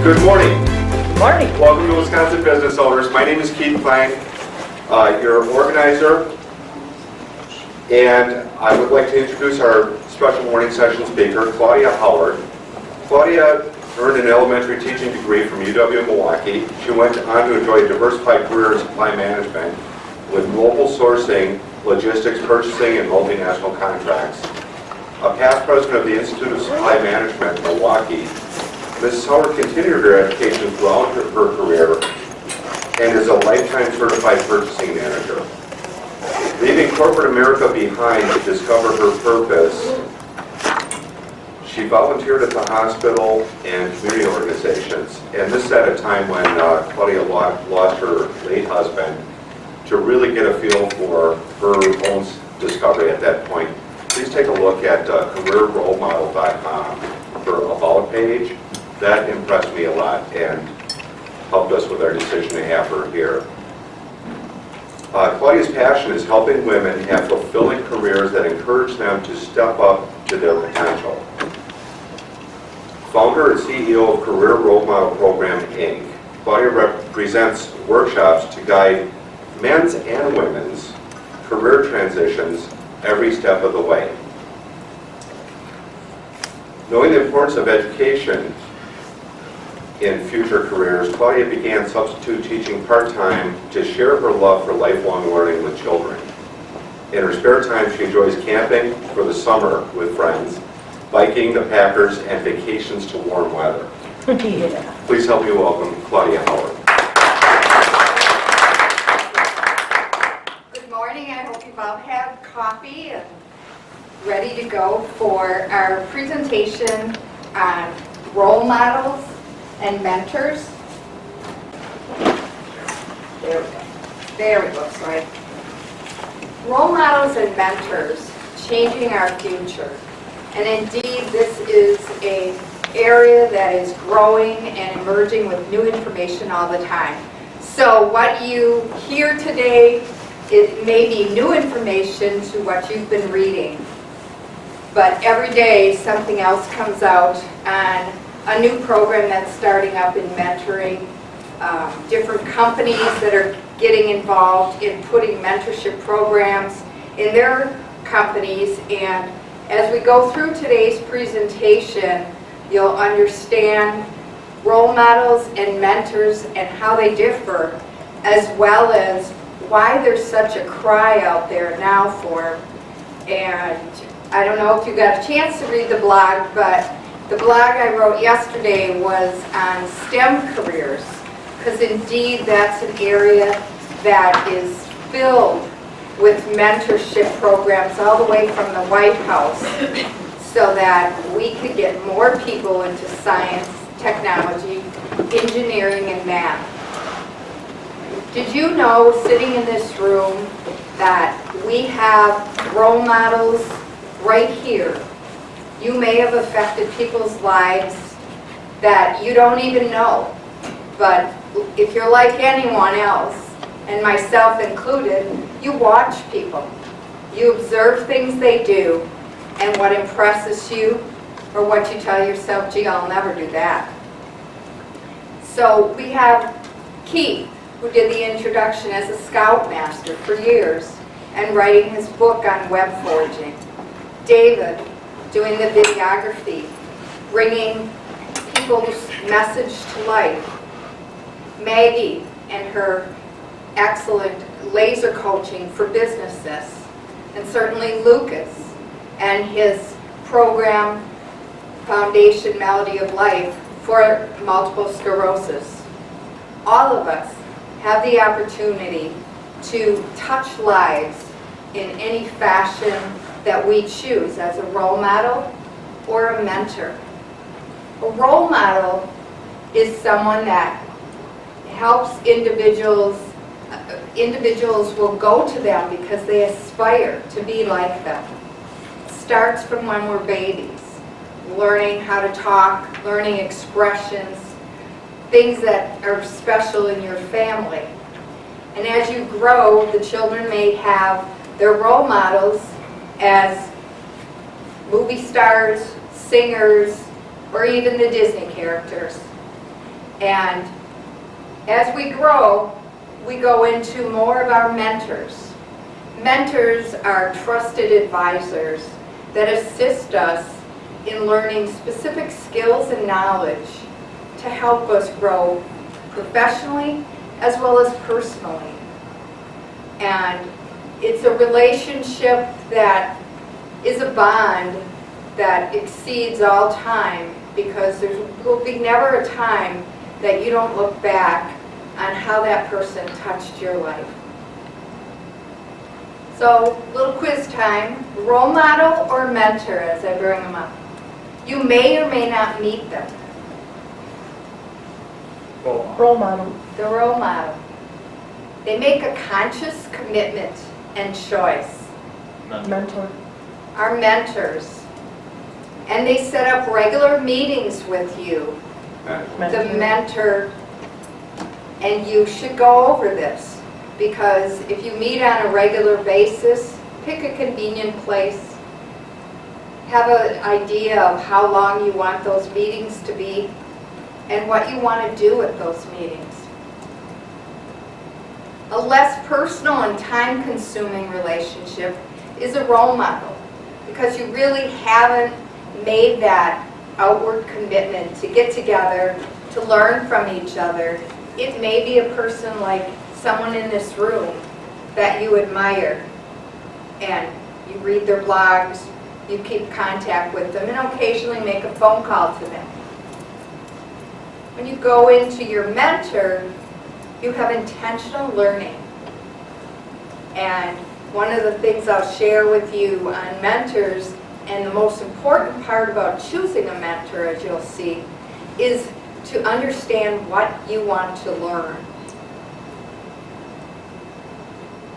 Good morning. Good morning. Welcome to Wisconsin Business Owners. My name is Keith Klein, your organizer, and I would like to introduce our special morning session speaker, Claudia Howard. Claudia earned an elementary teaching degree from UW-Milwaukee. She went on to enjoy a diversified career in supply management with global sourcing, logistics, purchasing, and multinational contracts. A past president of the Institute of Supply Management in Milwaukee, Mrs. Howard continued her education throughout her career and is a lifetime certified purchasing manager. Leaving corporate America behind to discover her purpose, she volunteered at the hospital and community organizations, and this at a time when Claudia lost her late husband, to really get a feel for her own discovery at that point. Please take a look at careerrolemodel.com for About page. That impressed me a lot and helped us with our decision to have her here. Claudia's passion is helping women have fulfilling careers that encourage them to step up to their potential. Founder and CEO of Career Role Model Program, Inc., Claudia presents workshops to guide men's and women's career transitions every step of the way. Knowing the importance of education in future careers, Claudia began substitute teaching part-time to share her love for lifelong learning with children. In her spare time, she enjoys camping for the summer with friends, biking, the Packers, and vacations to warm weather. Yeah. Please help me welcome Claudia Howard. Good morning. I hope you've all had coffee and ready to go for our presentation on role models and mentors. There we go. There we go, sorry. Role models and mentors, changing our future. And indeed, this is an area that is growing and emerging with new information all the time. So what you hear today, it may be new information to what you've been reading. But every day something else comes out on a new program that's starting up in mentoring, different companies that are getting involved in putting mentorship programs in their companies. And as we go through today's presentation, you'll understand role models and mentors and how they differ, as well as why there's such a cry out there now for them. And I don't know if you got a chance to read the blog, but the blog I wrote yesterday was on STEM careers, because indeed that's an area that is filled with mentorship programs all the way from the White House, so that we could get more people into science, technology, engineering, and math. Did you know, sitting in this room, that we have role models right here? You may have affected people's lives that you don't even know. But if you're like anyone else, and myself included, you watch people. You observe things they do, and what impresses you, or what you tell yourself, gee, I'll never do that. So we have Keith, who did the introduction as a scoutmaster for years, and writing his book on web foraging. David, doing the videography, bringing people's message to life. Maggie and her excellent laser coaching for businesses. And certainly Lucas and his program, Foundation Melody of Life, for multiple sclerosis. All of us have the opportunity to touch lives in any fashion that we choose, as a role model or a mentor. A role model is someone that helps individuals. Individuals will go to them because they aspire to be like them. It starts from when we're babies, learning how to talk, learning expressions, things that are special in your family. And as you grow, the children may have their role models as movie stars, singers, or even the Disney characters. And as we grow, we go into more of our mentors. Mentors are trusted advisors that assist us in learning specific skills and knowledge to help us grow professionally as well as personally. And it's a relationship that is a bond that exceeds all time, because there will be never a time that you don't look back on how that person touched your life. So, little quiz time. Role model or mentor as I bring them up? You may or may not meet them. Role model. The role model. They make a conscious commitment and choice. Mentor. Are mentors. And they set up regular meetings with you, the mentor, and you should go over this, because if you meet on a regular basis, pick a convenient place, have an idea of how long you want those meetings to be, and what you want to do at those meetings. A less personal and time-consuming relationship is a role model, because you really haven't made that outward commitment to get together, to learn from each other. It may be a person like someone in this room that you admire, and you read their blogs, you keep contact with them, and occasionally make a phone call to them. When you go into your mentor, you have intentional learning. And one of the things I'll share with you on mentors, and the most important part about choosing a mentor, as you'll see, is to understand what you want to learn.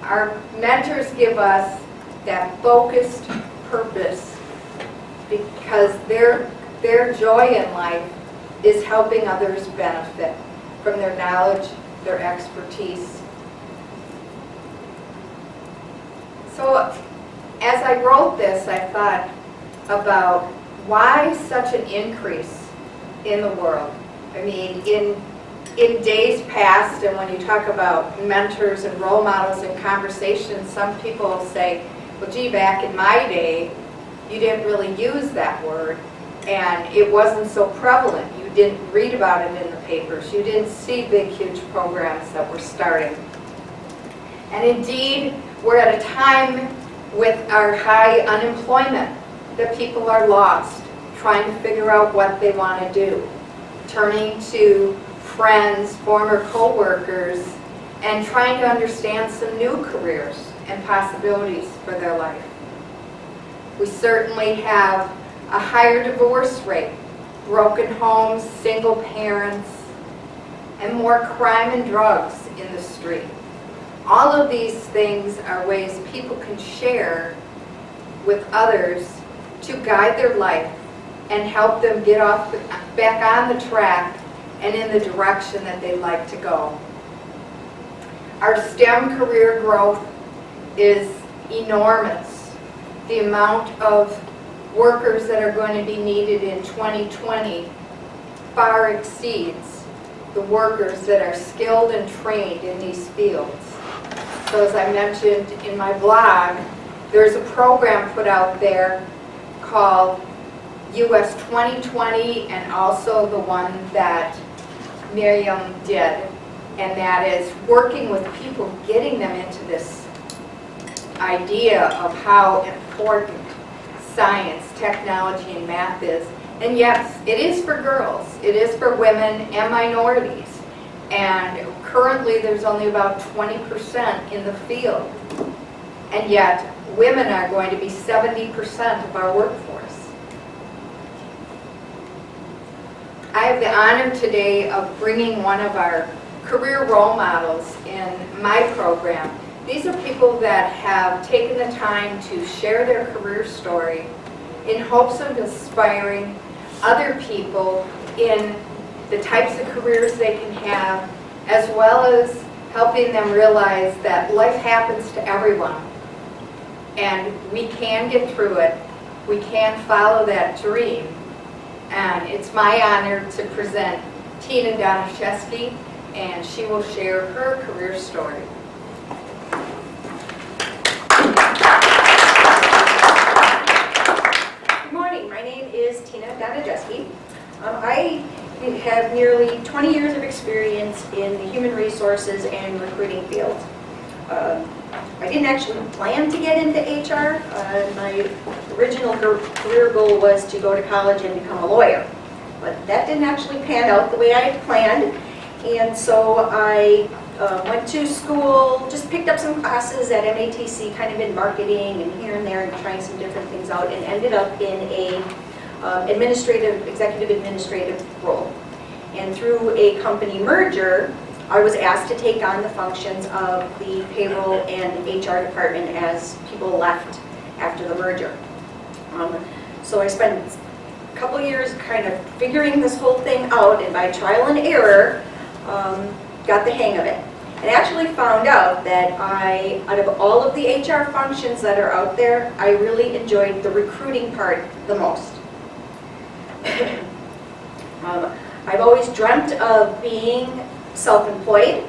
Our mentors give us that focused purpose, because their joy in life is helping others benefit from their knowledge, their expertise. So as I wrote this, I thought about why such an increase in the world. I mean, in days past, and when you talk about mentors and role models in conversations, some people will say, well, gee, back in my day, you didn't really use that word, and it wasn't so prevalent. You didn't read about it in the papers. You didn't see big, huge programs that were starting. And indeed, we're at a time with our high unemployment that people are lost, trying to figure out what they want to do, turning to friends, former co-workers, and trying to understand some new careers and possibilities for their life. We certainly have a higher divorce rate, broken homes, single parents, and more crime and drugs in the street. All of these things are ways people can share with others to guide their life and help them get back on the track and in the direction that they'd like to go. Our STEM career growth is enormous. The amount of workers that are going to be needed in 2020 far exceeds the workers that are skilled and trained in these fields. So as I mentioned in my blog, there's a program put out there called US 2020, and also the one that Miriam did, and that is working with people, getting them into this idea of how important science, technology, and math is. And yes, it is for girls, it is for women and minorities. And currently there's only about 20% in the field. And yet, women are going to be 70% of our workforce. I have the honor today of bringing one of our career role models in my program. These are people that have taken the time to share their career story in hopes of inspiring other people in the types of careers they can have, as well as helping them realize that life happens to everyone. And we can get through it. We can follow that dream. And it's my honor to present Tina Donaszewski, and she will share her career story. Good morning. My name is Tina Donaszewski. I have nearly 20 years of experience in the human resources and recruiting field. I didn't actually plan to get into HR. My original career goal was to go to college and become a lawyer, but that didn't actually pan out the way I had planned. And so I went to school, just picked up some classes at MATC, kind of in marketing and here and there, and trying some different things out, and ended up in a executive administrative role. And through a company merger, I was asked to take on the functions of the payroll and HR department as people left after the merger. So I spent a couple years kind of figuring this whole thing out, and by trial and error, got the hang of it. And actually found out that out of all of the HR functions that are out there, I really enjoyed the recruiting part the most. I've always dreamt of being self-employed.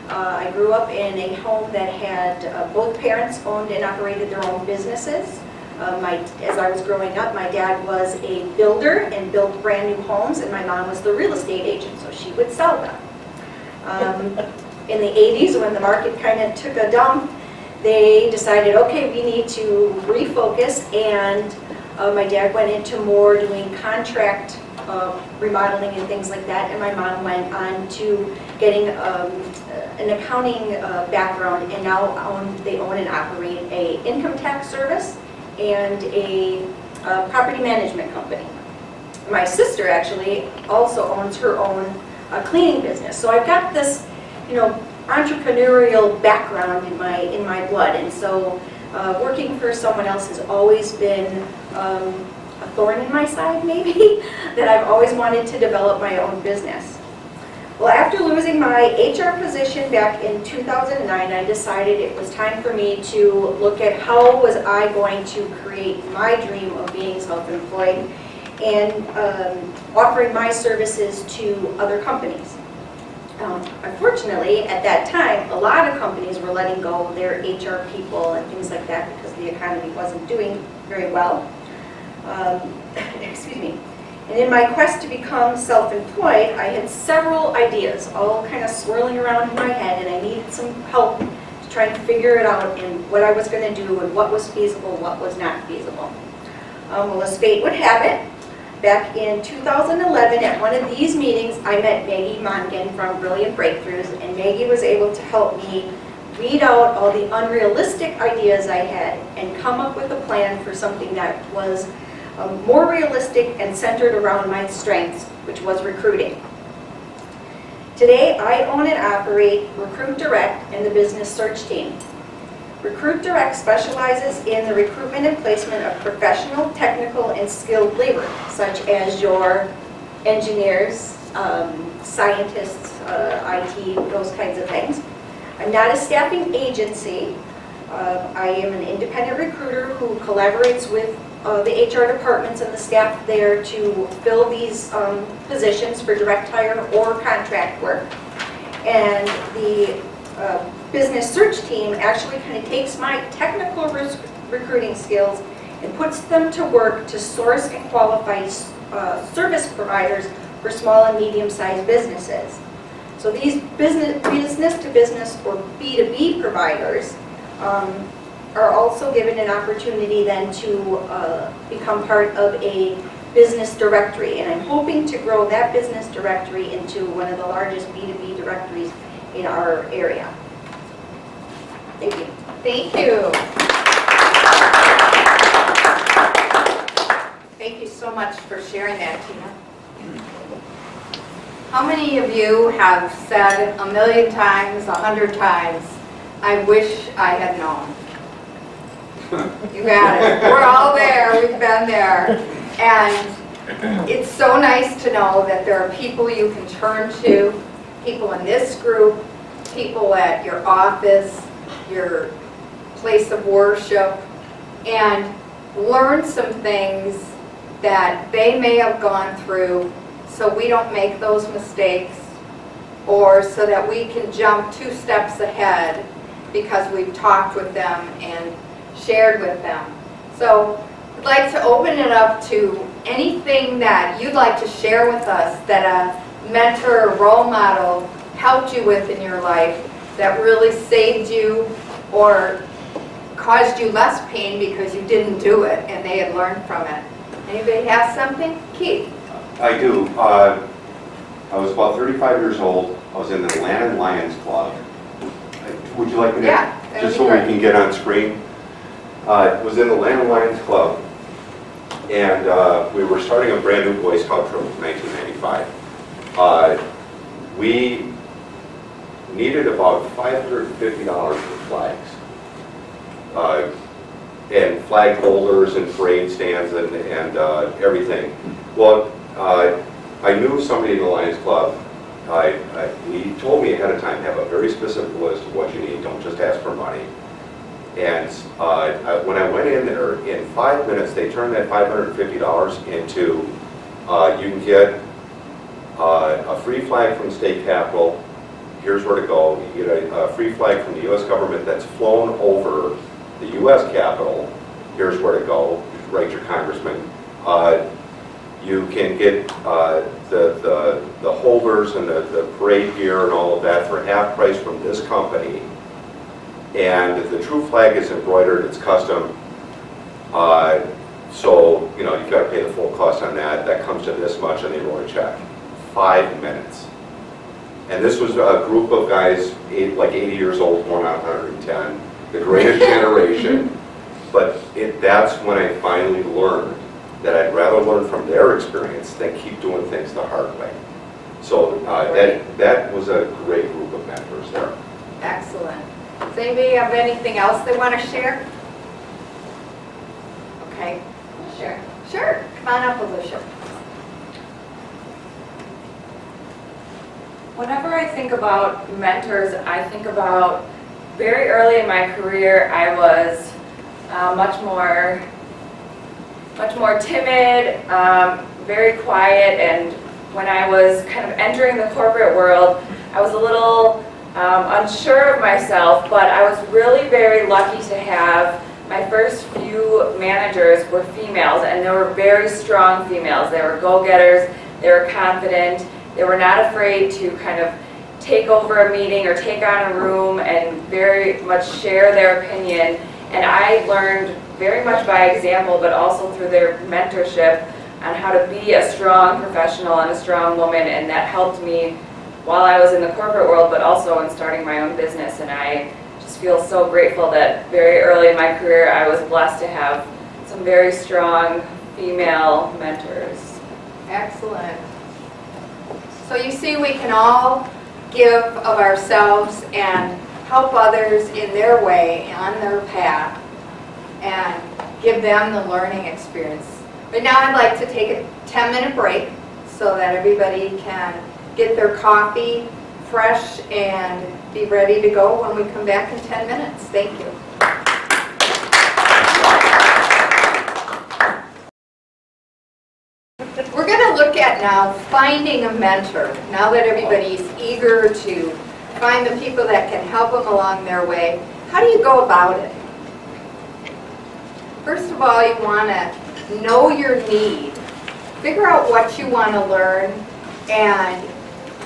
I grew up in a home that had both parents owned and operated their own businesses. As I was growing up, my dad was a builder and built brand new homes, and my mom was the real estate agent, so she would sell them. In the 80s, when the market kind of took a dump, they decided, okay, we need to refocus, and my dad went into more doing contract remodeling and things like that, and my mom went on to getting an accounting background, and now they own and operate a income tax service and a property management company. My sister actually also owns her own cleaning business, so I've got this, entrepreneurial background in my blood, and so working for someone else has always been a thorn in my side, maybe, that I've always wanted to develop my own business. Well, after losing my HR position back in 2009, I decided it was time for me to look at how was I going to create my dream of being self-employed and offering my services to other companies. Unfortunately, at that time, a lot of companies were letting go of their HR people and things like that because the economy wasn't doing very well. Excuse me. And in my quest to become self-employed, I had several ideas all kind of swirling around in my head, and I needed some help to try and figure it out and what I was going to do and what was feasible, what was not feasible. Well, as fate would have it, back in 2011 at one of these meetings, I met Maggie Mongan from Brilliant Breakthroughs, and Maggie was able to help me weed out all the unrealistic ideas I had and come up with a plan for something that was more realistic and centered around my strengths, which was recruiting. Today, I own and operate Recruit Direct and the business search team. Recruit Direct specializes in the recruitment and placement of professional, technical, and skilled labor, such as your engineers, scientists, IT, those kinds of things. I'm not a staffing agency. I am an independent recruiter who collaborates with the HR departments and the staff there to fill these positions for direct hire or contract work. And the business search team actually kind of takes my technical recruiting skills and puts them to work to source and qualify service providers for small and medium-sized businesses. So these business-to-business or B2B providers are also given an opportunity then to become part of a business directory, and I'm hoping to grow that business directory into one of the largest B2B directories in our area. Thank you. Thank you. Thank you so much for sharing that, Tina. How many of you have said 1,000,000 times, 100 times, I wish I had known? You got it. We're all there. We've been there. And it's so nice to know that there are people you can turn to, people in this group, people at your office, your place of worship, and learn some things that they may have gone through so we don't make those mistakes, or so that we can jump 2 steps ahead because we've talked with them and shared with them. So I'd like to open it up to anything that you'd like to share with us that a mentor or role model helped you with in your life that really saved you or caused you less pain because you didn't do it and they had learned from it. Anybody have something? Keith? I do. I was about 35 years old. I was in the Atlanta Lions Club. Would you like me to? Yeah, that'd just be so we great. can get on screen. I was in the Atlanta Lions Club, and we were starting a brand new Boy Scout troop in 1995. We needed about $550 for flags. And flag holders and parade stands and everything. Well, I knew somebody in the Lions Club. He told me ahead of time, have a very specific list of what you need, don't just ask for money. And when I went in there, in 5 minutes, they turned that $550 into, you can get a free flag from the state capitol, here's where to go. You get a free flag from the U.S. government that's flown over the U.S. Capitol, here's where to go, write your congressman. You can get the holders and the parade gear and all of that for half price from this company. And the true flag is embroidered, it's custom. So, you know, you've got to pay the full cost on that. That comes to this much and they wrote a check. 5 minutes. And this was a group of guys, like 80 years old, one out of 110. The greatest generation, but that's when I finally learned that I'd rather learn from their experience than keep doing things the hard way. So that was a great group of mentors there. Excellent. Does anybody have anything else they want to share? Okay. Sure. Sure. Come on up, Alicia. Whenever I think about mentors, I think about very early in my career, I was much more timid, very quiet, and when I was kind of entering the corporate world, I was a little unsure of myself, but I was really very lucky to have my first few managers were females, and they were very strong females. They were go-getters, they were confident, they were not afraid to kind of take over a meeting or take on a room and very much share their opinion. And I learned very much by example, but also through their mentorship on how to be a strong professional and a strong woman, and that helped me while I was in the corporate world, but also in starting my own business. And I just feel so grateful that very early in my career, I was blessed to have some very strong female mentors. Excellent. So you see, we can all give of ourselves and help others in their way, on their path, and give them the learning experience. But now I'd like to take a 10-minute break so that everybody can get their coffee fresh and be ready to go when we come back in 10 minutes. Thank you. We're going to look at now finding a mentor. Now that everybody's eager to find the people that can help them along their way, how do you go about it? First of all, you want to know your need. Figure out what you want to learn, and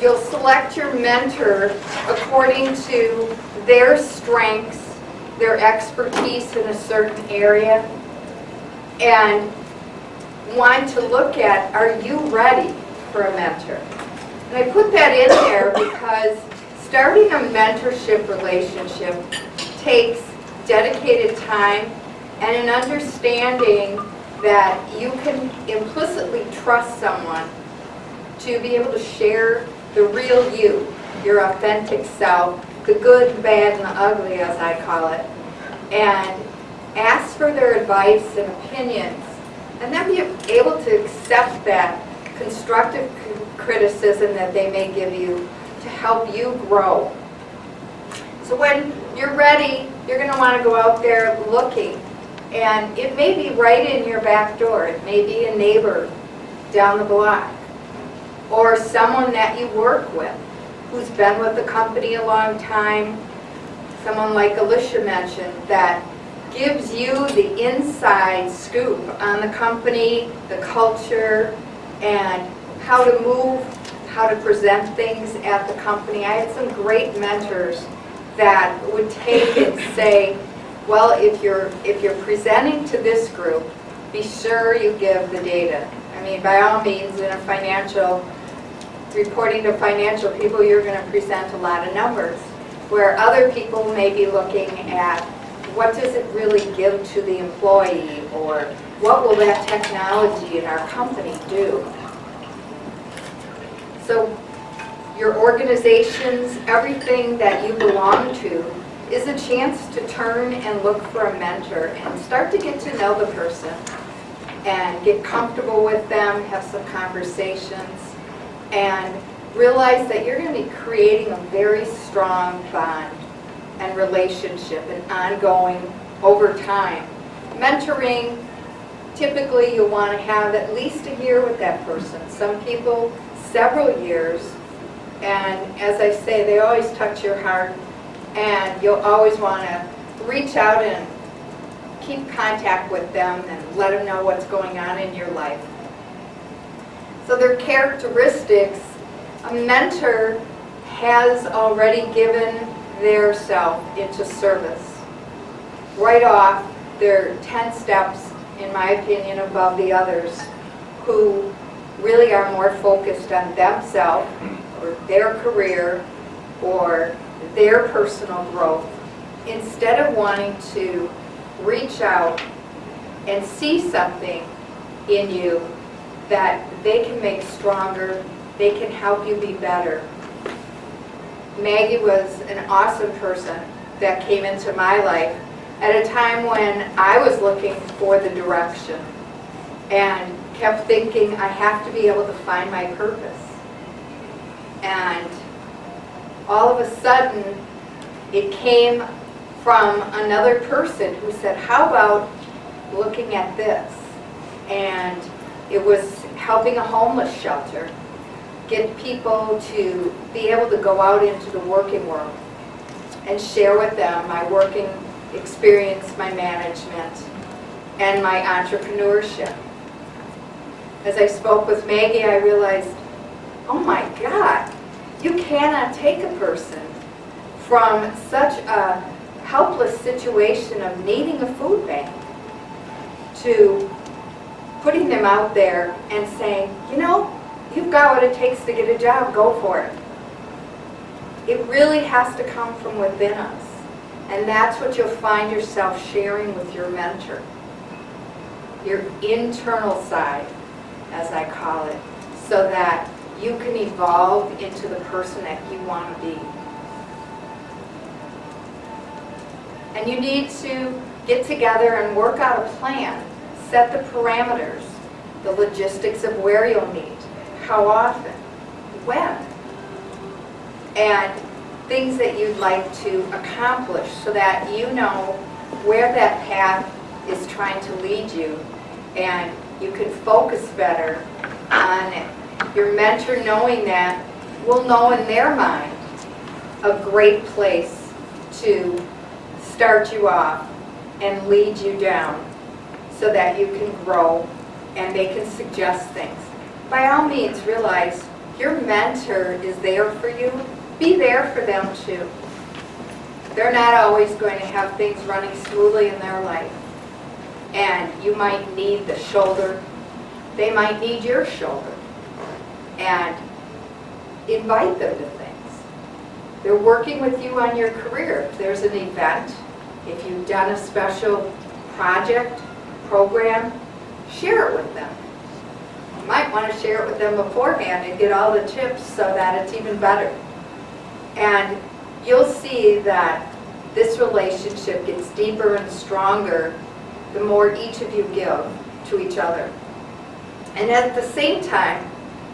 you'll select your mentor according to their strengths, their expertise in a certain area, and want to look at, are you ready for a mentor? And I put that in there because starting a mentorship relationship takes dedicated time and an understanding that you can implicitly trust someone to be able to share the real you, your authentic self, the good, the bad, and the ugly, as I call it, and ask for their advice and opinions, and then be able to accept that constructive criticism that they may give you to help you grow. So when you're ready, you're going to want to go out there looking, and it may be right in your back door. It may be a neighbor down the block. or someone that you work with who's been with the company a long time, someone like Alicia mentioned, that gives you the inside scoop on the company, the culture, and how to move, how to present things at the company. I had some great mentors that would take and say, well, if you're presenting to this group, be sure you give the data. I mean, by all means, in a financial, reporting to financial people, you're going to present a lot of numbers, where other people may be looking at what does it really give to the employee, or what will that technology in our company do? So your organizations, everything that you belong to, is a chance to turn and look for a mentor and start to get to know the person and get comfortable with them, have some conversations, and realize that you're going to be creating a very strong bond and relationship and ongoing over time. Mentoring, typically you'll want to have at least a year with that person. Some people, several years, and as I say, they always touch your heart, and you'll always want to reach out and keep contact with them and let them know what's going on in your life. So their characteristics, a mentor has already given their self into service. Right off, they're 10 steps, in my opinion, above the others who really are more focused on themselves or their career or their personal growth, instead of wanting to reach out and see something in you that they can make stronger, they can help you be better. Maggie was an awesome person that came into my life at a time when I was looking for the direction and kept thinking I have to be able to find my purpose. And all of a sudden, it came from another person who said, how about looking at this? And it was helping a homeless shelter, get people to be able to go out into the working world and share with them my working experience, my management, and my entrepreneurship. As I spoke with Maggie, I realized, oh my God, you cannot take a person from such a helpless situation of needing a food bank to putting them out there and saying, you know, you've got what it takes to get a job, go for it. It really has to come from within us. And that's what you'll find yourself sharing with your mentor. Your internal side, as I call it, so that you can evolve into the person that you want to be. And you need to get together and work out a plan. Set the parameters, the logistics of where you'll meet, how often, when, and things that you'd like to accomplish so that you know where that path is trying to lead you and you can focus better on it. Your mentor, knowing that, will know in their mind a great place to start you off and lead you down so that you can grow and they can suggest things. By all means, realize your mentor is there for you. Be there for them too. They're not always going to have things running smoothly in their life. And you might need the shoulder. They might need your shoulder. And invite them to things. They're working with you on your career. If there's an event, if you've done a special project, program, share it with them. You might want to share it with them beforehand and get all the tips so that it's even better. And you'll see that this relationship gets deeper and stronger the more each of you give to each other. And at the same time,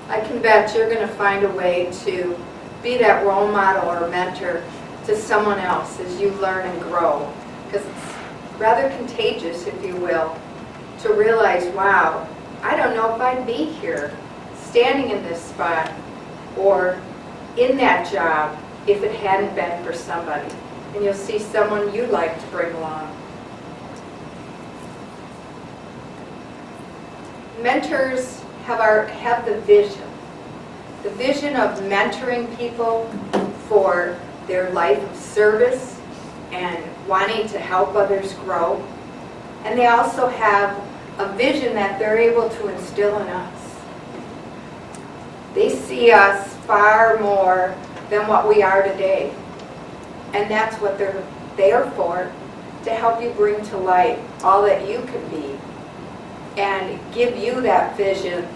I can bet you're going to find a way to be that role model or mentor to someone else as you learn and grow. Because it's rather contagious, if you will, to realize, wow, I don't know if I'd be here standing in this spot or in that job if it hadn't been for somebody. And you'll see someone you'd like to bring along. Mentors have the vision of mentoring people for their life of service and wanting to help others grow. And they also have a vision that they're able to instill in us. They see us far more than what we are today. And that's what they're there for, to help you bring to light all that you can be and give you that vision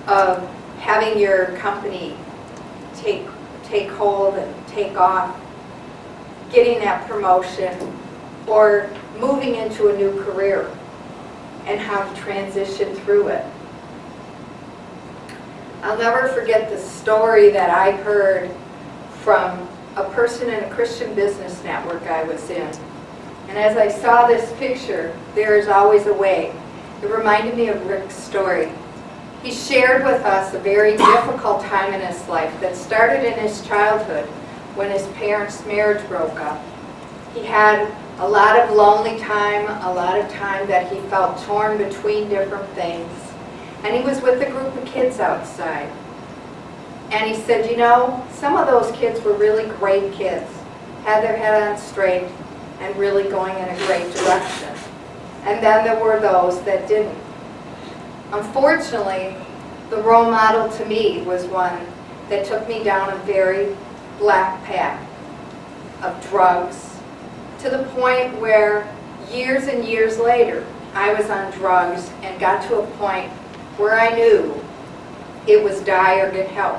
of having your company take hold and take off, getting that promotion, or moving into a new career and how to transition through it. I'll never forget the story that I heard from a person in a Christian business network I was in. And as I saw this picture, there is always a way, it reminded me of Rick's story. He shared with us a very difficult time in his life that started in his childhood when his parents' marriage broke up. He had a lot of lonely time, a lot of time that he felt torn between different things. And he was with a group of kids outside. And he said, you know, some of those kids were really great kids, had their head on straight and really going in a great direction. And then there were those that didn't. Unfortunately, the role model to me was one that took me down a very black path of drugs, to the point where years and years later, I was on drugs and got to a point where I knew it was die or get help.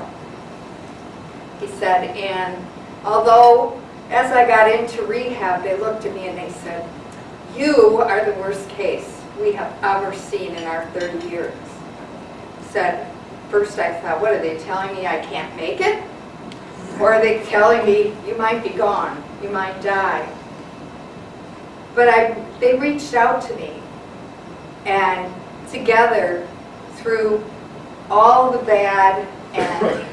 He said, and although as I got into rehab, they looked at me and they said, you are the worst case we have ever seen in our 30 years. Said, first I thought, what are they telling me, I can't make it? Or are they telling me you might be gone, you might die? But they reached out to me, and together, through all the bad and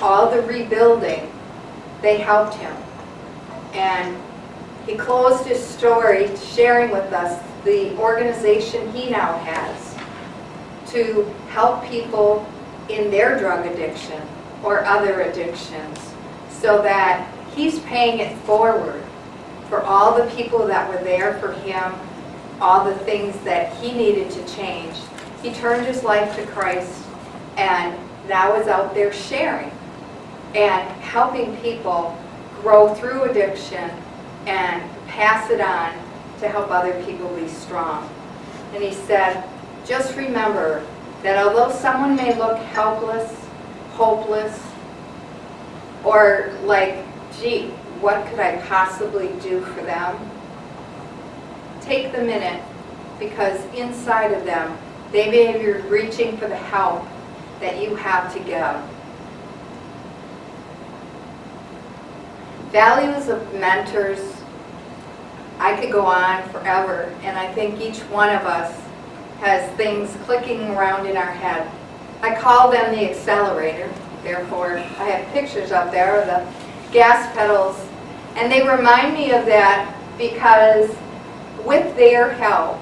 all the rebuilding, they helped him. And he closed his story sharing with us the organization he now has to help people in their drug addiction or other addictions, so that he's paying it forward for all the people that were there for him, all the things that he needed to change. He turned his life to Christ and now is out there sharing and helping people grow through addiction and pass it on to help other people be strong. And he said, just remember that although someone may look helpless, hopeless, or like, gee, what could I possibly do for them? Take the minute, because inside of them, they may be reaching for the help that you have to give. Values of mentors, I could go on forever, and I think each one of us has things clicking around in our head. I call them the accelerator, therefore I have pictures up there of the gas pedals, and they remind me of that because with their help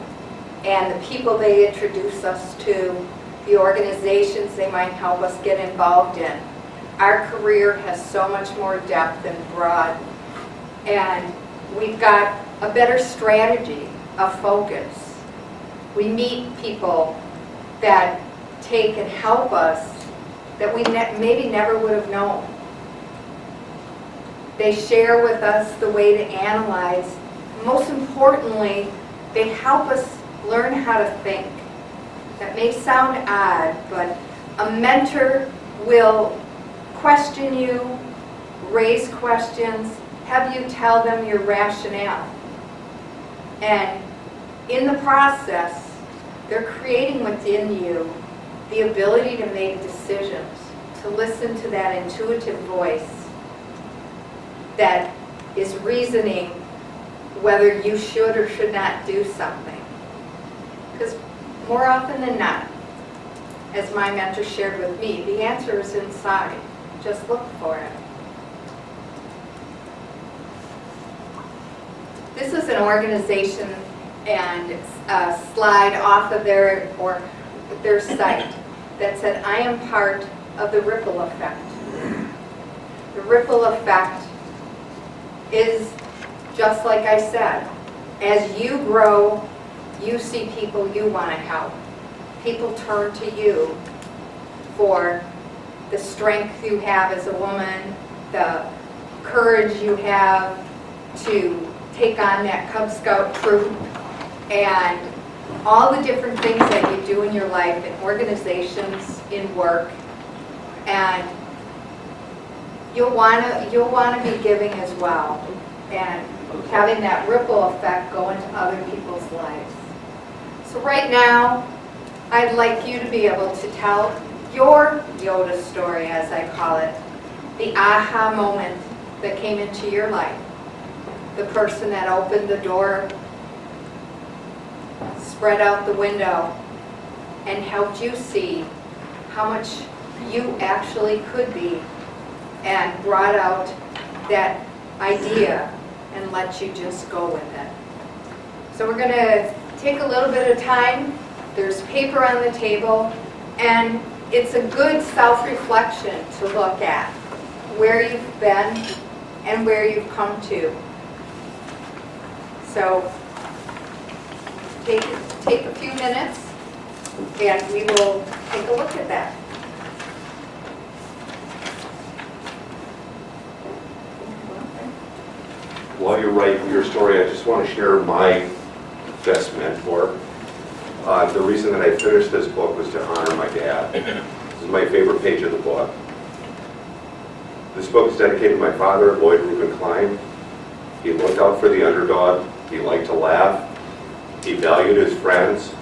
and the people they introduce us to, the organizations they might help us get involved in, our career has so much more depth and broad, and we've got a better strategy, a focus. We meet people that take and help us that we maybe never would have known. They share with us the way to analyze. Most importantly, they help us learn how to think. That may sound odd, but a mentor will question you, raise questions, have you tell them your rationale. And in the process, they're creating within you the ability to make decisions, to listen to that intuitive voice that is reasoning whether you should or should not do something. Because more often than not, as my mentor shared with me, the answer is inside. Just look for it. This is an organization and it's a slide off of their site that said, I am part of the ripple effect. The ripple effect is just like I said, as you grow, you see people you want to help. People turn to you for the strength you have as a woman, the courage you have to take on that Cub Scout troop, and all the different things that you do in your life, in organizations, in work, and you'll want to be giving as well, and having that ripple effect go into other people's lives. So right now, I'd like you to be able to tell your Yoda story, as I call it, the aha moment that came into your life, the person that opened the door, spread out the window, and helped you see how much you actually could be, and brought out that idea and let you just go with it. So we're going to take a little bit of time. There's paper on the table, and it's a good self-reflection to look at where you've been and where you've come to. So take a few minutes, and we will take a look at that. While you write your story, I just want to share my best mentor. The reason that I finished this book was to honor my dad. This is my favorite page of the book. This book is dedicated to my father, Lloyd Reuben Klein. He looked out for the underdog. He liked to laugh. He valued his friends.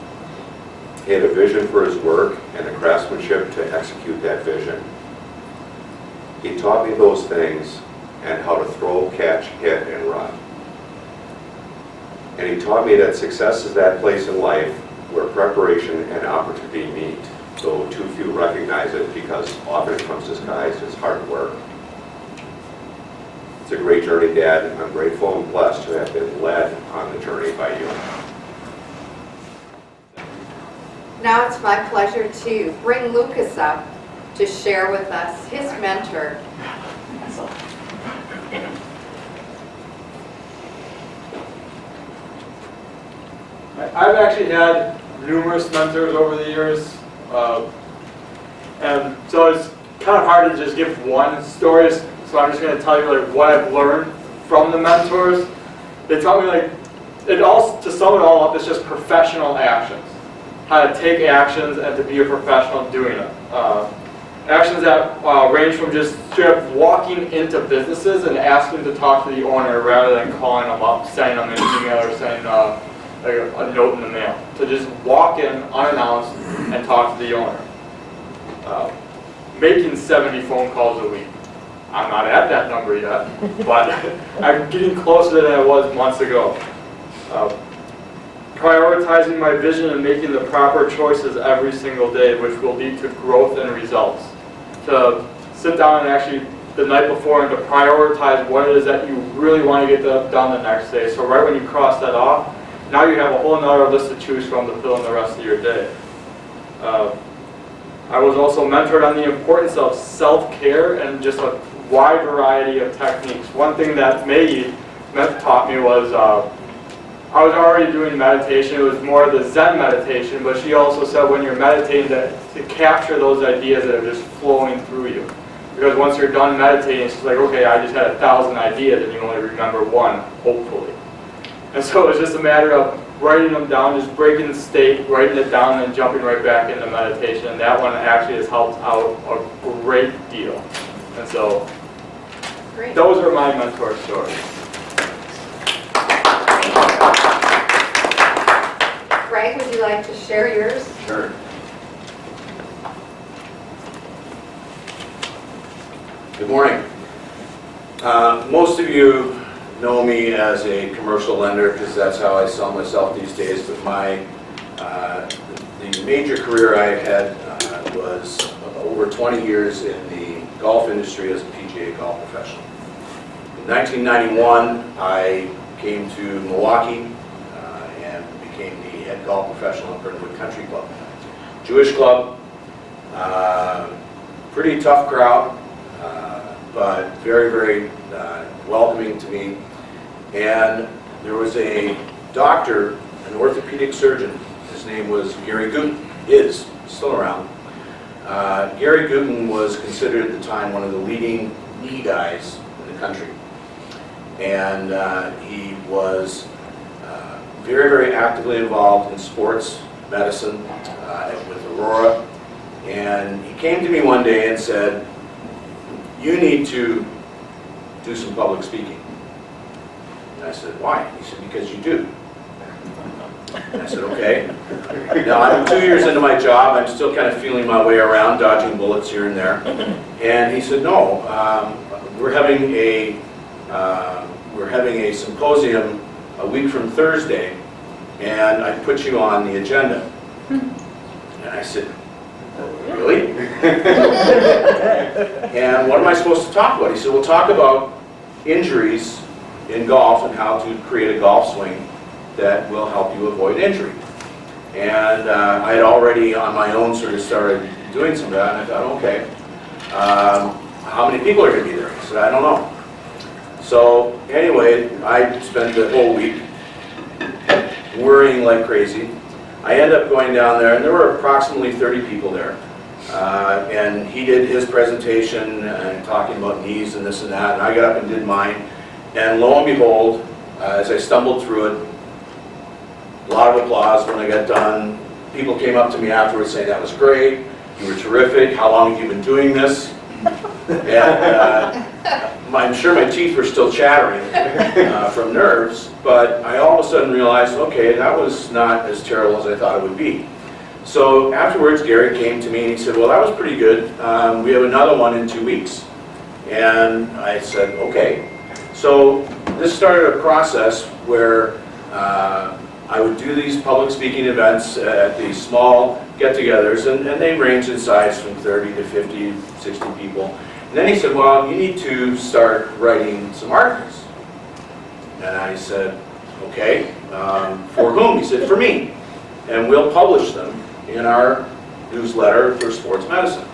He had a vision for his work and the craftsmanship to execute that vision. He taught me those things and how to throw, catch, hit, and run. And he taught me that success is that place in life where preparation and opportunity meet, though too few recognize it because often it comes disguised as hard work. It's a great journey, Dad, and I'm grateful and blessed to have been led on the journey by you. Now it's my pleasure to bring Lucas up to share with us his mentor. I've actually had numerous mentors over the years, and so it's kind of hard to just give one story, so I'm just going to tell you like what I've learned from the mentors. They taught me like, to sum it all up, it's just professional actions. How to take actions and to be a professional doing it. Actions that range from just straight up walking into businesses and asking to talk to the owner rather than calling them up, sending them an email or sending a note in the mail. To just walk in unannounced and talk to the owner. Making 70 phone calls a week. I'm not at that number yet, but I'm getting closer than I was months ago. Prioritizing my vision and making the proper choices every single day, which will lead to growth and results. To sit down and actually the night before and to prioritize what it is that you really want to get done the next day. So right when you cross that off, now you have a whole other list to choose from to fill in the rest of your day. I was also mentored on the importance of self-care and just a wide variety of techniques. One thing that Maggie taught me was I was already doing meditation. It was more of the Zen meditation, but she also said when you're meditating to capture those ideas that are just flowing through you. Because once you're done meditating, it's just like, okay, I just had 1,000 ideas and you only remember one, hopefully. And so it's just a matter of writing them down, just breaking the state, writing it down, and then jumping right back into meditation. And that one actually has helped out a great deal. And so those are my mentor stories. Greg, would you like to share yours? Sure. Good morning. Most of you know me as a commercial lender because that's how I sell myself these days, but the major career I had was over 20 years in the golf industry as a PGA golf professional. In 1991, I came to Milwaukee and became the head golf professional at Burnwood Country Club. Jewish club, pretty tough crowd, but very, very welcoming to me. And there was a doctor, an orthopedic surgeon. His name was Gary Gooten, is still around. Gary Gooten was considered at the time one of the leading knee guys in the country. And he was very, very actively involved in sports medicine with Aurora. And he came to me one day and said, "You need to do some public speaking." And I said, "Why?" He said, "Because you do." And I said, "Okay." Now, I'm 2 years into my job. I'm still kind of feeling my way around, dodging bullets here and there. And he said, "No, we're having a symposium a week from Thursday, and I put you on the agenda." And I said, "Really?" And what am I supposed to talk about? He said, "We'll talk about injuries in golf and how to create a golf swing that will help you avoid injury." And I had already on my own sort of started doing some of that, and I thought, okay, how many people are going to be there? I said, "I don't know." So anyway, I spent the whole week worrying like crazy. I ended up going down there, and there were approximately 30 people there. And he did his presentation and talking about knees and this and that, and I got up and did mine. And lo and behold, as I stumbled through it, a lot of applause when I got done. People came up to me afterwards saying, "That was great, you were terrific, how long have you been doing this?" And I'm sure my teeth were still chattering from nerves, but I all of a sudden realized, okay, that was not as terrible as I thought it would be. So afterwards, Gary came to me and he said, "Well, that was pretty good. We have another one in 2 weeks." And I said, okay. So this started a process where I would do these public speaking events at these small get-togethers, and they range in size from 30 to 50, 60 people. And then he said, "Well, you need to start writing some articles." And I said, "Okay, for whom?" He said, "For me. And we'll publish them in our newsletter for sports medicine."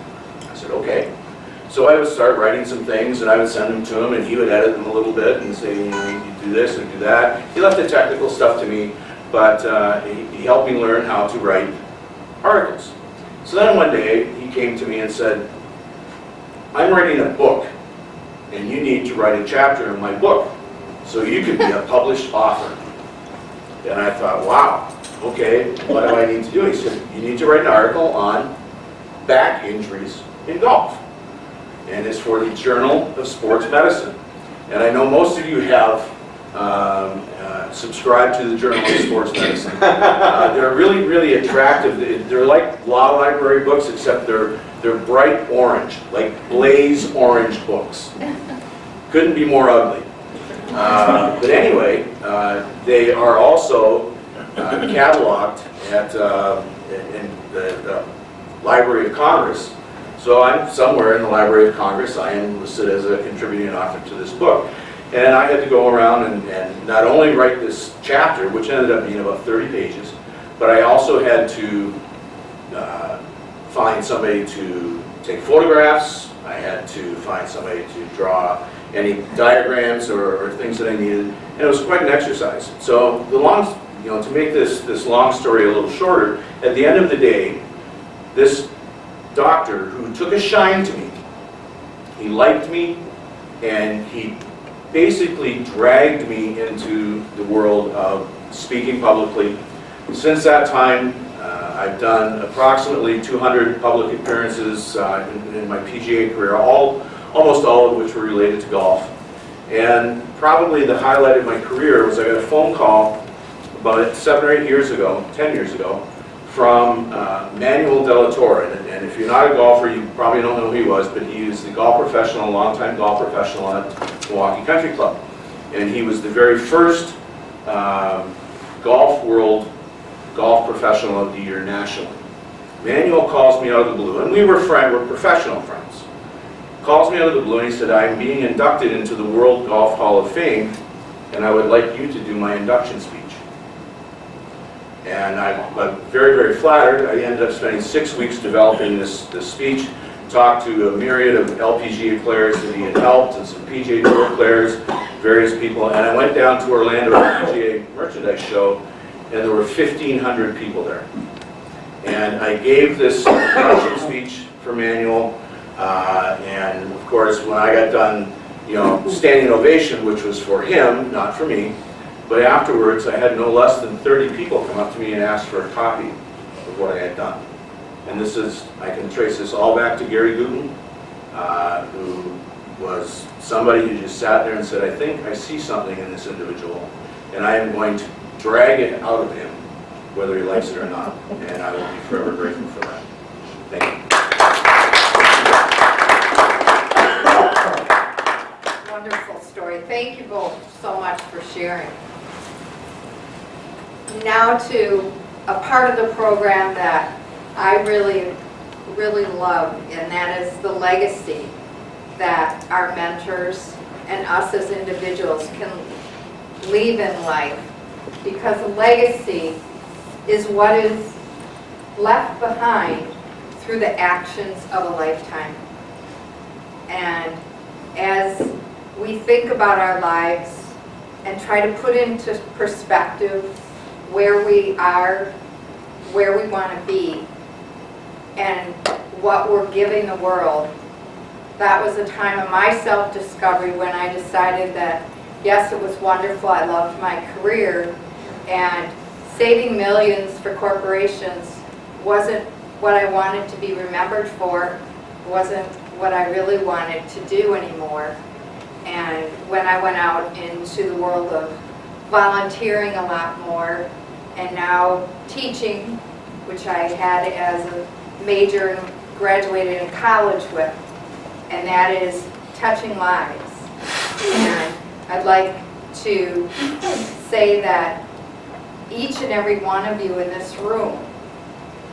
I said, "Okay." So I would start writing some things, and I would send them to him, and he would edit them a little bit and say, "You know, you do this and do that." He left the technical stuff to me, but he helped me learn how to write articles. So then one day, he came to me and said, "I'm writing a book, and you need to write a chapter in my book, so you could be a published author." And I thought, wow, okay, what do I need to do? He said, "You need to write an article on back injuries in golf. And it's for the Journal of Sports Medicine." And I know most of you have subscribed to the Journal of Sports Medicine. They're really, really attractive. They're like law library books, except they're bright orange, like blaze orange books. Couldn't be more ugly. But anyway, they are also cataloged in the Library of Congress. So I'm somewhere in the Library of Congress. I am listed as a contributing author to this book. And I had to go around and not only write this chapter, which ended up being about 30 pages, but I also had to find somebody to take photographs. I had to find somebody to draw any diagrams or things that I needed. And it was quite an exercise. So to make this long story a little shorter, at the end of the day, this doctor who took a shine to me, he liked me, and he basically dragged me into the world of speaking publicly. Since that time, I've done approximately 200 public appearances in my PGA career, almost all of which were related to golf. And probably the highlight of my career was I got a phone call about 7 or 8 years ago, 10 years ago, from Manuel de la Torre. And if you're not a golfer, you probably don't know who he was, but he is the golf professional, longtime golf professional at Milwaukee Country Club. And he was the very first golf professional of the year nationally. Manuel calls me out of the blue, and we're professional friends. Calls me out of the blue and he said, I'm being inducted into the World Golf Hall of Fame, and I would like you to do my induction speech. And I'm very, very flattered. I ended up spending 6 weeks developing this speech, talked to a myriad of LPGA players that he had helped, and some PGA Tour players, various people, and I went down to Orlando PGA Merchandise Show, and there were 1,500 people there. And I gave this introduction speech for Manuel, and of course, when I got done, you know, standing ovation, which was for him, not for me, but afterwards, I had no less than 30 people come up to me and ask for a copy of what I had done. And this is, I can trace this all back to Gary Gooden, who was somebody who just sat there and said, I think I see something in this individual, and I am going to drag it out of him, whether he likes it or not, and I will be forever grateful for that. Thank you. Wonderful story. Thank you both so much for sharing. Now to a part of the program that I really, really love, and that is the legacy that our mentors and us as individuals can leave in life. Because a legacy is what is left behind through the actions of a lifetime. And as we think about our lives and try to put into perspective where we are, where we want to be, and what we're giving the world, that was a time of my self-discovery when I decided that, yes, it was wonderful, I loved my career, and saving millions for corporations wasn't what I wanted to be remembered for, wasn't what I really wanted to do anymore. And when I went out into the world of volunteering a lot more, and now teaching, which I had as a major and graduated in college with, and that is touching lives. And I'd like to say that each and every one of you in this room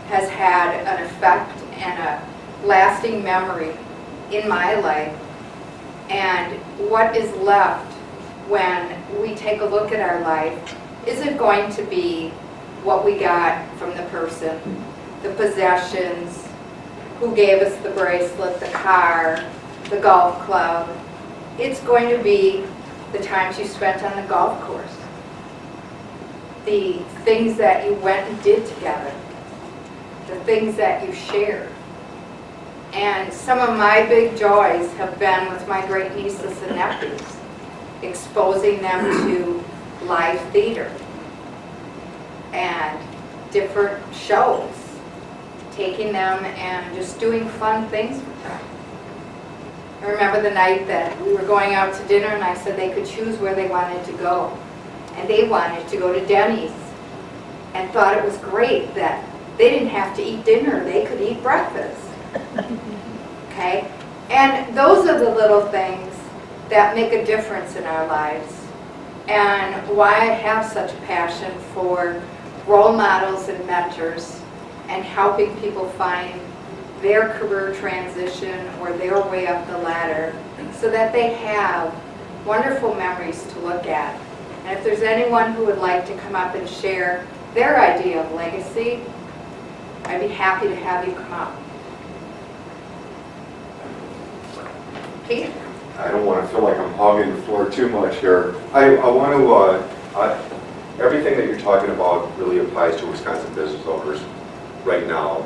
has had an effect and a lasting memory in my life. And what is left when we take a look at our life isn't going to be what we got from the person, the possessions, who gave us the bracelet, the car, the golf club. It's going to be the times you spent on the golf course, the things that you went and did together, the things that you shared. And some of my big joys have been with my great nieces and nephews, exposing them to live theater and different shows, taking them and just doing fun things with them. I remember the night that we were going out to dinner and I said they could choose where they wanted to go. And they wanted to go to Denny's and thought it was great that they didn't have to eat dinner, they could eat breakfast. Okay? And those are the little things that make a difference in our lives. And why I have such a passion for role models and mentors and helping people find their career transition or their way up the ladder so that they have wonderful memories to look at. And if there's anyone who would like to come up and share their idea of legacy, I'd be happy to have you come up. Keith? I don't want to feel like I'm hogging the floor too much here. I want to, everything that you're talking about really applies to Wisconsin business owners right now.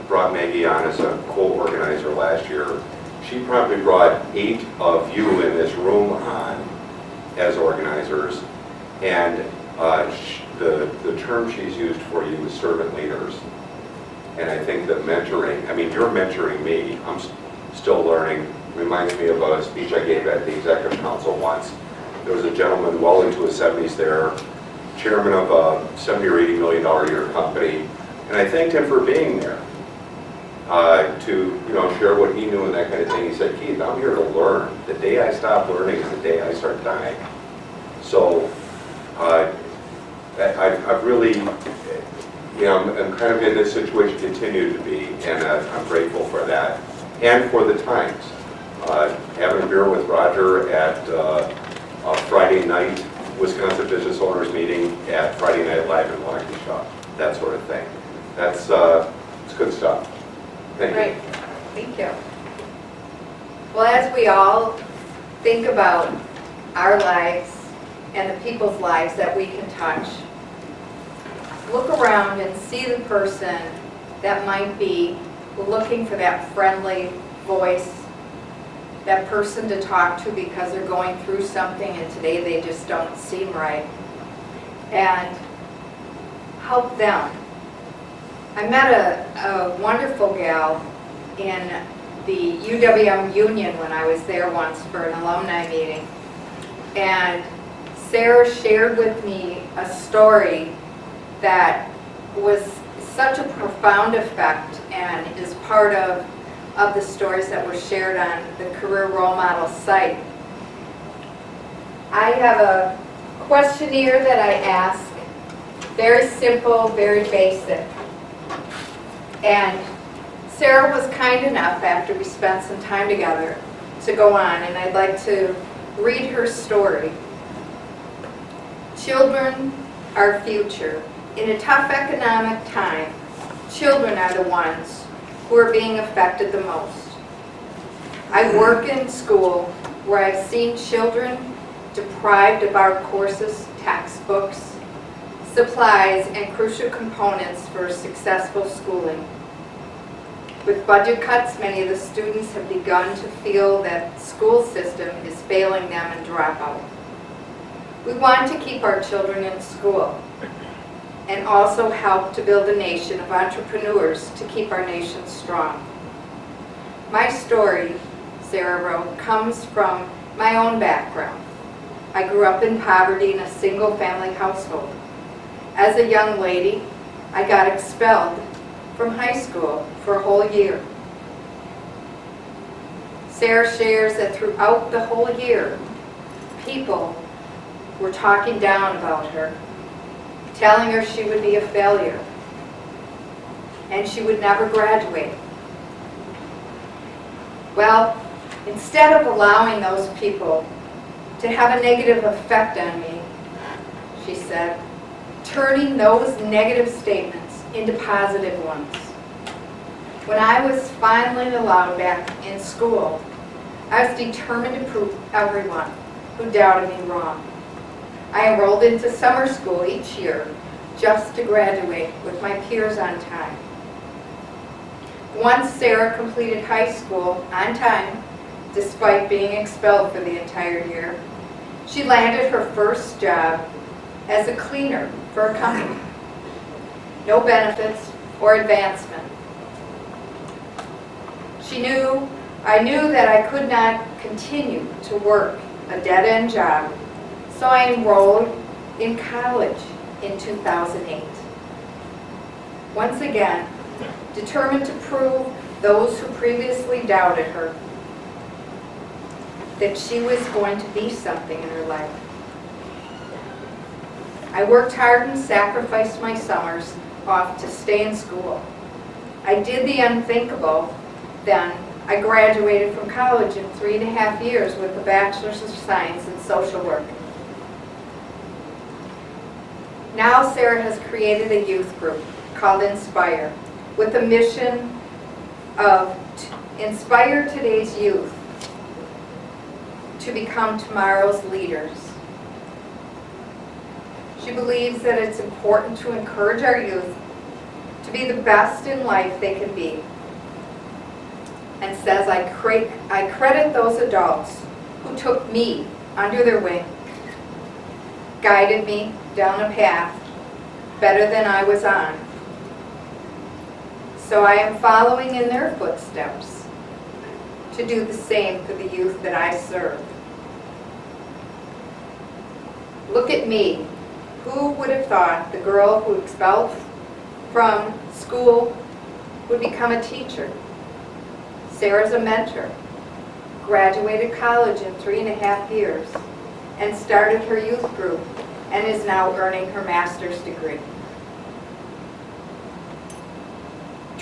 Brought Maggie on as a co-organizer last year. She probably brought 8 of you in this room on as organizers, and the term she's used for you is servant leaders. And I think that mentoring, I mean, you're mentoring me. I'm still learning. Reminds me of a speech I gave at the Executive Council once. There was a gentleman well into his 70s there, chairman of a $70 or $80 million a year company, and I thanked him for being there to share what he knew and that kind of thing. He said, Keith, I'm here to learn. The day I stop learning is the day I start dying. So I've really, am kind of in this situation, continue to be, and I'm grateful for that. And for the times. Having a beer with Roger at a Friday night Wisconsin Business Owners meeting, at Friday Night Live in Waukesha, that sort of thing. That's it's good stuff. Thank you. Great, thank you. Well, as we all think about our lives and the people's lives that we can touch, look around and see the person that might be looking for that friendly voice, that person to talk to because they're going through something and today they just don't seem right, and help them. I met a wonderful gal in the UWM Union when I was there once for an alumni meeting, and Sarah shared with me a story that was such a profound effect and is part of the stories that were shared on the Career Role Model site. I have a questionnaire that I ask, very simple, very basic. And Sarah was kind enough, after we spent some time together, to go on, and I'd like to read her story. Children are future. In a tough economic time, children are the ones who are being affected the most. I work in school where I've seen children deprived of our courses, textbooks, supplies, and crucial components for successful schooling. With budget cuts, many of the students have begun to feel that the school system is failing them and drop out. We want to keep our children in school and also help to build a nation of entrepreneurs to keep our nation strong. My story, Sarah wrote, comes from my own background. I grew up in poverty in a single-family household. As a young lady, I got expelled from high school for a whole year. Sarah shares that throughout the whole year, people were talking down about her, telling her she would be a failure and she would never graduate. Well, instead of allowing those people to have a negative effect on me, she said, turning those negative statements into positive ones. When I was finally allowed back in school, I was determined to prove everyone who doubted me wrong. I enrolled into summer school each year just to graduate with my peers on time. Once Sarah completed high school on time, despite being expelled for the entire year, she landed her first job as a cleaner for a company. No benefits or advancement. I knew that I could not continue to work a dead-end job, so I enrolled in college in 2008. Once again, determined to prove those who previously doubted her that she was going to be something in her life. I worked hard and sacrificed my summers off to stay in school. I did the unthinkable. Then I graduated from college in 3.5 years with a Bachelor's of Science in Social Work. Now Sarah has created a youth group called Inspire with a mission of inspire today's youth to become tomorrow's leaders. She believes that it's important to encourage our youth to be the best in life they can be, and says, I credit those adults who took me under their wing, guided me down a path better than I was on. So I am following in their footsteps to do the same for the youth that I serve. Look at me. Who would have thought the girl who expelled from school would become a teacher? Sarah's a mentor, graduated college in 3.5 years, and started her youth group, and is now earning her master's degree.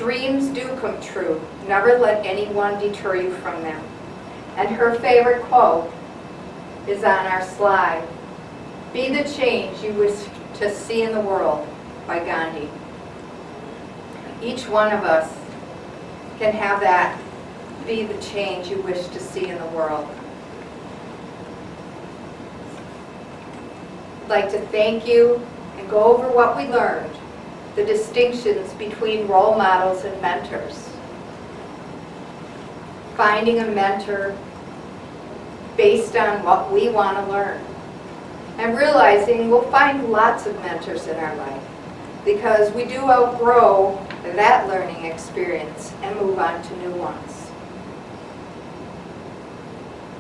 Dreams do come true. Never let anyone deter you from them. And her favorite quote is on our slide. Be the change you wish to see in the world, by Gandhi. Each one of us can have that, be the change you wish to see in the world. I'd like to thank you and go over what we learned, the distinctions between role models and mentors. Finding a mentor based on what we want to learn. And realizing we'll find lots of mentors in our life because we do outgrow that learning experience and move on to new ones.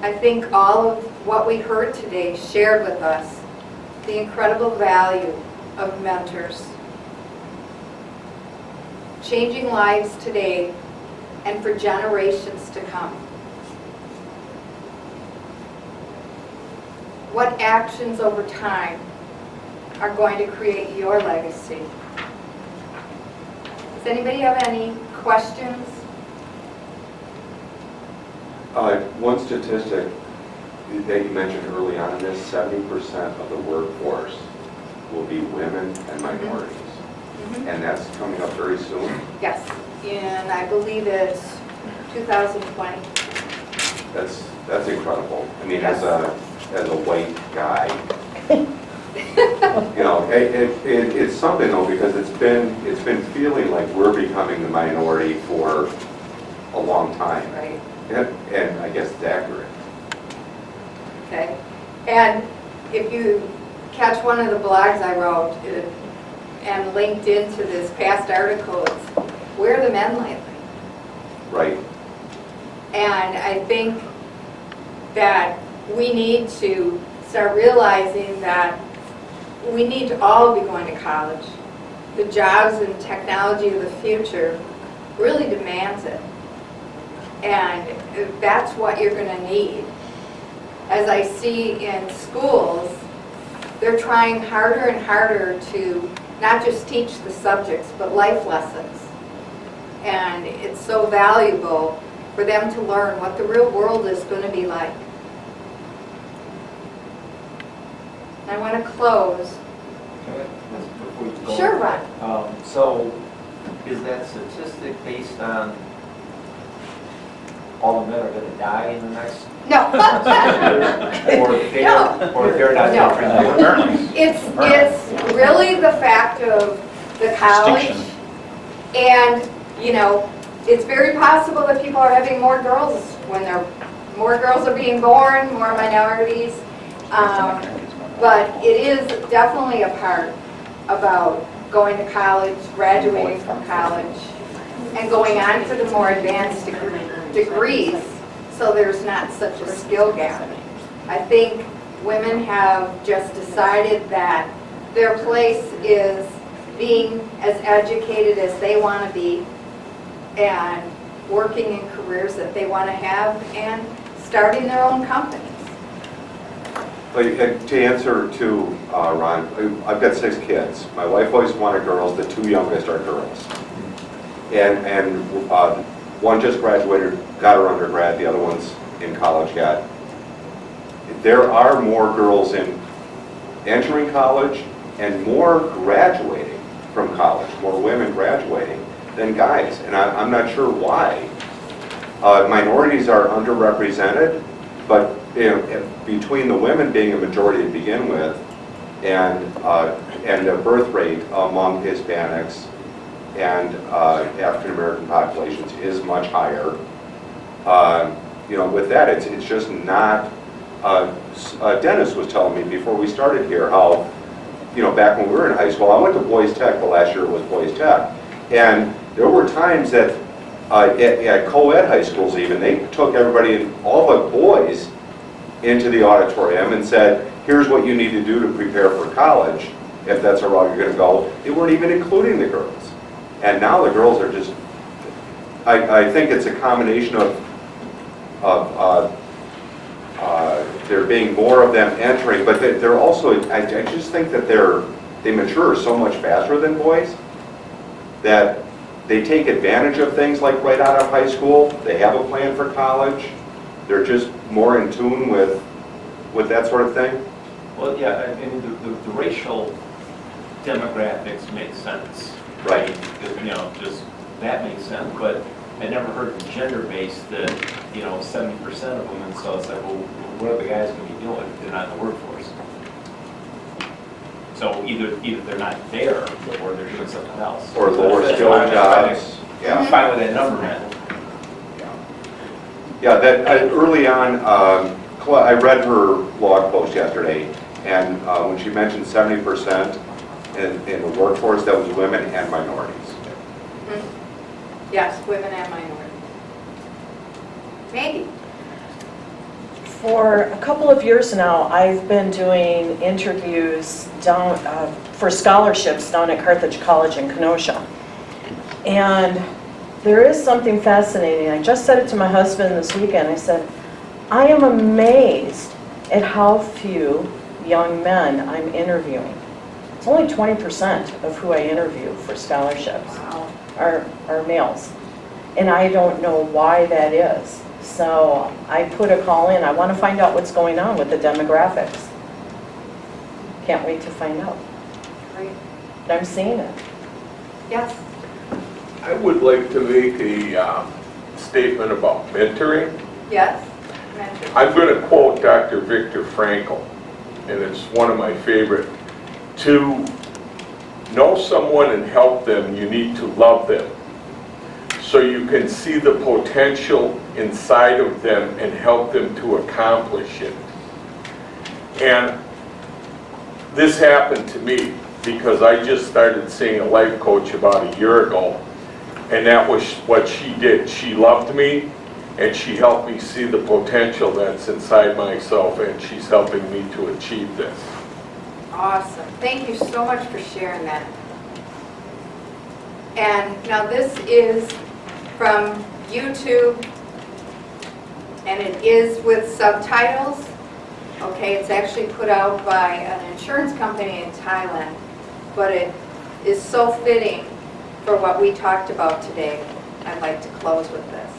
I think all of what we heard today shared with us the incredible value of mentors. Changing lives today and for generations to come. What actions over time are going to create your legacy? Does anybody have any questions? One statistic that you mentioned early on in this, 70% of the workforce will be women and minorities. And that's coming up very soon. Yes, and I believe it's 2020. That's incredible. I mean, as a white guy, you know, it's something though, because it's been feeling like we're becoming the minority for a long time. Right. And I guess it's accurate. Okay. And if you catch one of the blogs I wrote and linked into this past articles, where are the men lately? Right. And I think that we need to start realizing that we need to all be going to college. The jobs and technology of the future really demands it. And that's what you're going to need. As I see in schools, they're trying harder and harder to not just teach the subjects, but life lessons. And it's so valuable for them to learn what the real world is going to be like. I want to close. Before you go, Sure, Ron. So, is that statistic based on all the men are going to die in the next No. or if they're not No. different? It's really the fact of the college. And, you know, it's very possible that people are having more girls when more girls are being born, more minorities. But it is definitely a part about going to college, graduating from college, and going on to the more advanced degrees, so there's not such a skill gap. I think women have just decided that their place is being as educated as they want to be and working in careers that they want to have and starting their own companies. But to answer to Ron, I've got 6 kids. My wife always wanted girls. The 2 youngest are girls. And one just graduated, got her undergrad. The other one's in college yet. There are more girls entering college and more graduating from college, more women graduating than guys. And I'm not sure why. Minorities are underrepresented, but between the women being a majority to begin with and the birth rate among Hispanics and African American populations is much higher. With that, it's just not. Dennis was telling me before we started here how, back when we were in high school, I went to Boys Tech. The last year was Boys Tech, and there were times that at co-ed high schools even, they took everybody, all the boys, into the auditorium and said, here's what you need to do to prepare for college, if that's the route you're going to go. They weren't even including the girls. And now the girls are just, I think it's a combination of there being more of them entering, but they're also, I just think that they mature so much faster than boys, that they take advantage of things like right out of high school. They have a plan for college. They're just more in tune with that sort of thing. Well, yeah, I mean, the racial demographics make sense. Right. You know, just, that makes sense, but I never heard the gender-based that, you know, 70% of them, and so it's like, well, what are the guys going to be doing if they're not in the workforce? So either they're not there, or they're doing something else. Or lower That's skill why I'm jobs. Yeah. fine with that number, man. Yeah, that early on, I read her blog post yesterday, and when she mentioned 70% in the workforce, that was women and minorities. Yes, women and minorities. Maggie? For a couple of years now, I've been doing interviews down for scholarships down at Carthage College in Kenosha. And there is something fascinating. I just said it to my husband this weekend. I said, I am amazed at how few young men I'm interviewing. It's only 20% of who I interview for scholarships are males. And I don't know why that is. So I put a call in. I want to find out what's going on with the demographics. Can't wait to find out. Great. But I'm seeing it. Yes? I would like to make a statement about mentoring. Yes? Mentor. I'm going to quote Dr. Viktor Frankl, and it's one of my favorite. To know someone and help them, you need to love them, so you can see the potential inside of them and help them to accomplish it. And this happened to me because I just started seeing a life coach about a year ago, and that was what she did. She loved me, and she helped me see the potential that's inside myself, and she's helping me to achieve this. Awesome. Thank you so much for sharing that. And now this is from YouTube, and it is with subtitles. Okay, it's actually put out by an insurance company in Thailand, but it is so fitting for what we talked about today. I'd like to close with this.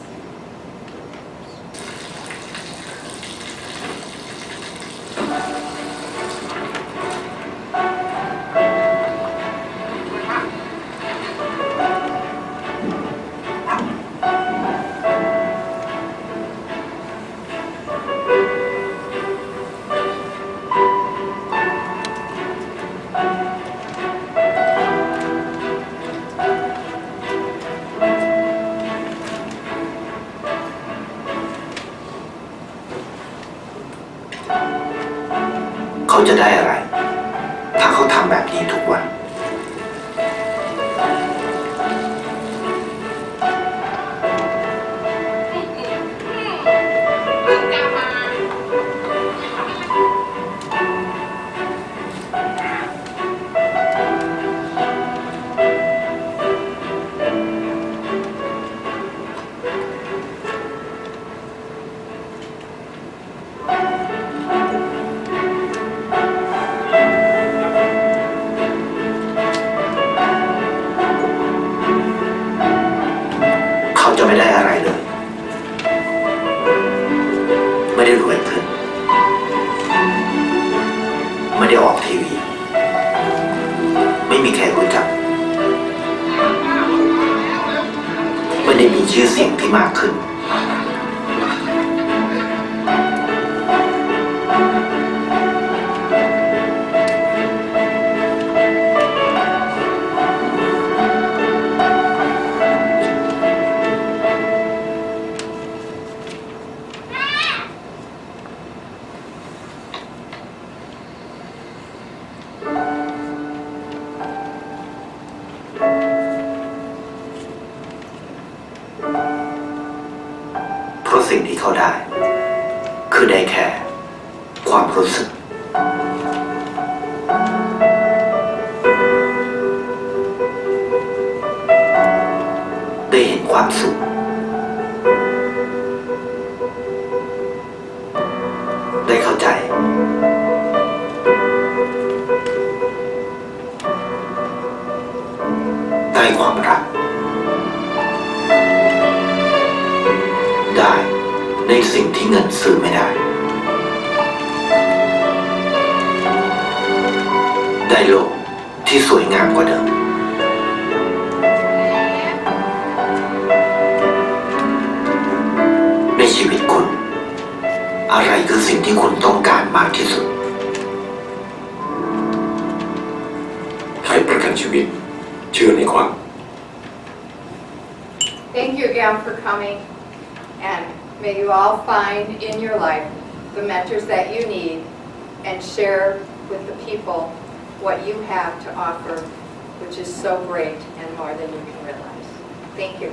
เขาจะได้อะไร ถ้าเขาทำแบบนี้ทุกวัน เขาจะไม่ได้อะไรเลย ไม่ได้รวยขึ้น ไม่ได้ออกทีวี ไม่มีใครรู้จัก ไม่ได้มีชื่อเสียงที่มากขึ้น เพราะสิ่งที่เขาได้ คือได้แค่ความรู้สึก ได้เห็นความสุข ได้เข้าใจ ได้ความรัก ในสิ่งที่เงินซื้อไม่ได้ได้โลกที่สวยงามกว่าเดิมในชีวิตคุณอะไรคือสิ่งที่คุณต้องการมากที่สุดให้ประกันชีวิตเชื่อในความ Thank you again for coming, and may you all find in your life the mentors that you need and share with the people what you have to offer, which is so great and more than you can realize. Thank you.